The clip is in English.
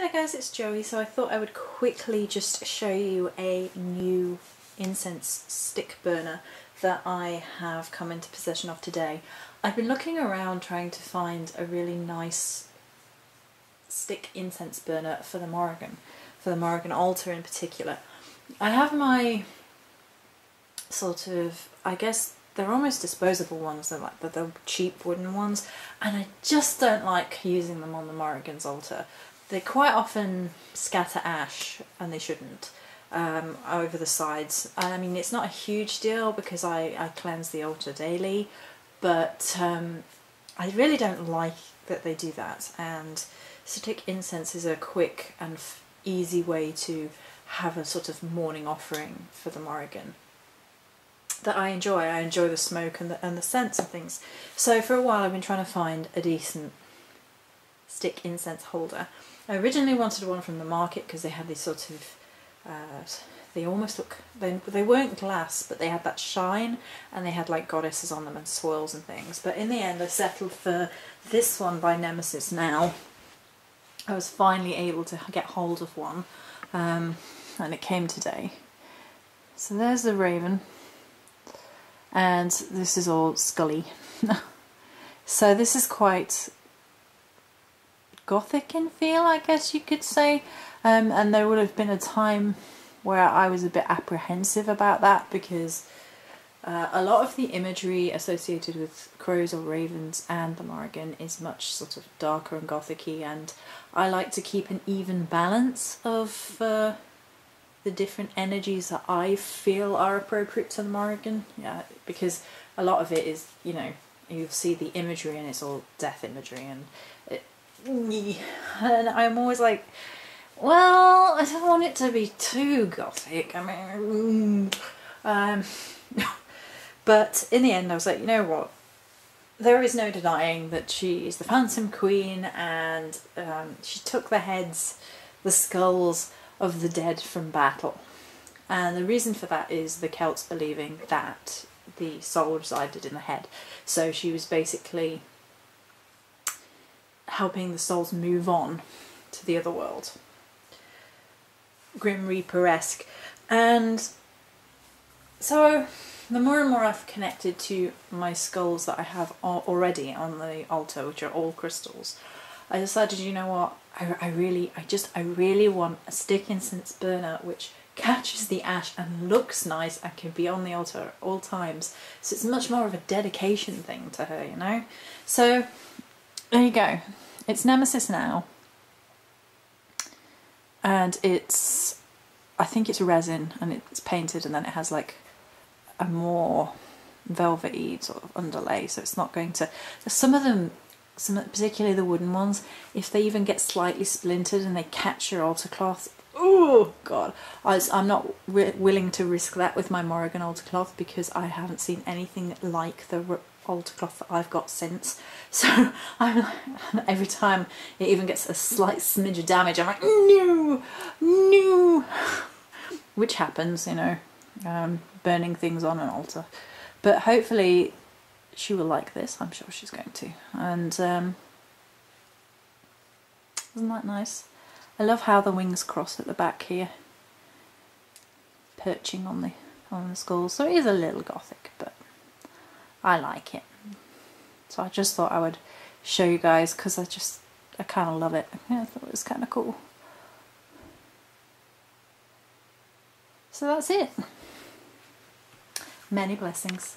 there guys, it's Joey. So I thought I would quickly just show you a new incense stick burner that I have come into possession of today. I've been looking around trying to find a really nice stick incense burner for the Morrigan altar in particular. I have my sort of, I guess they're almost disposable ones, they're like the cheap wooden ones, and I just don't like using them on the Morrigan's altar. They quite often scatter ash, and they shouldn't, over the sides. I mean, it's not a huge deal because I cleanse the altar daily, but I really don't like that they do that, and stick incense is a quick and easy way to have a sort of morning offering for the Morrigan that I enjoy. I enjoy the smoke and the scents and things. So for a while I've been trying to find a decent stick incense holder. I originally wanted one from the market because they had these sort of, they almost look, they weren't glass, but they had that shine, and they had like goddesses on them and swirls and things. But in the end I settled for this one by Nemesis now. I was finally able to get hold of one, and it came today. So there's the raven, and this is all scully. So this is quite gothic in feel, I guess you could say, and there would have been a time where I was a bit apprehensive about that because a lot of the imagery associated with crows or ravens and the Morrigan is much sort of darker and gothic-y, and I like to keep an even balance of the different energies that I feel are appropriate to the Morrigan. Yeah, because a lot of it is, you know, you'll see the imagery and it's all death imagery, and I'm always like, well, I don't want it to be too gothic. I mean, but in the end I was like, you know what, there is no denying that she is the Phantom Queen, and she took the heads, the skulls of the dead from battle. And the reason for that is the Celts believing that the soul resided in the head. So she was basically helping the souls move on to the other world. Grim Reaper-esque. And so the more and more I've connected to my skulls that I have already on the altar, which are all crystals, I decided, you know what, I really want a stick incense burner which catches the ash and looks nice and can be on the altar at all times. So it's much more of a dedication thing to her, you know. So there you go. It's Nemesis now, and it's, I think it's resin, and it's painted, and then it has like a more velvety sort of underlay, so it's not going to, some of them, particularly the wooden ones, if they even get slightly splintered and they catch your altar cloth, oh god, I'm not willing to risk that with my Morrigan altar cloth, because I haven't seen anything like the altar cloth that I've got since. So I'm every time it even gets a slight smidge of damage, I'm like, no, which happens, you know, burning things on an altar. But hopefully she will like this. I'm sure she's going to. And isn't that nice? I love how the wings cross at the back here, perching on the skull. So it is a little gothic, but I like it. So I just thought I would show you guys, because I kind of love it. Yeah, I thought it was kind of cool. So that's it. Many blessings.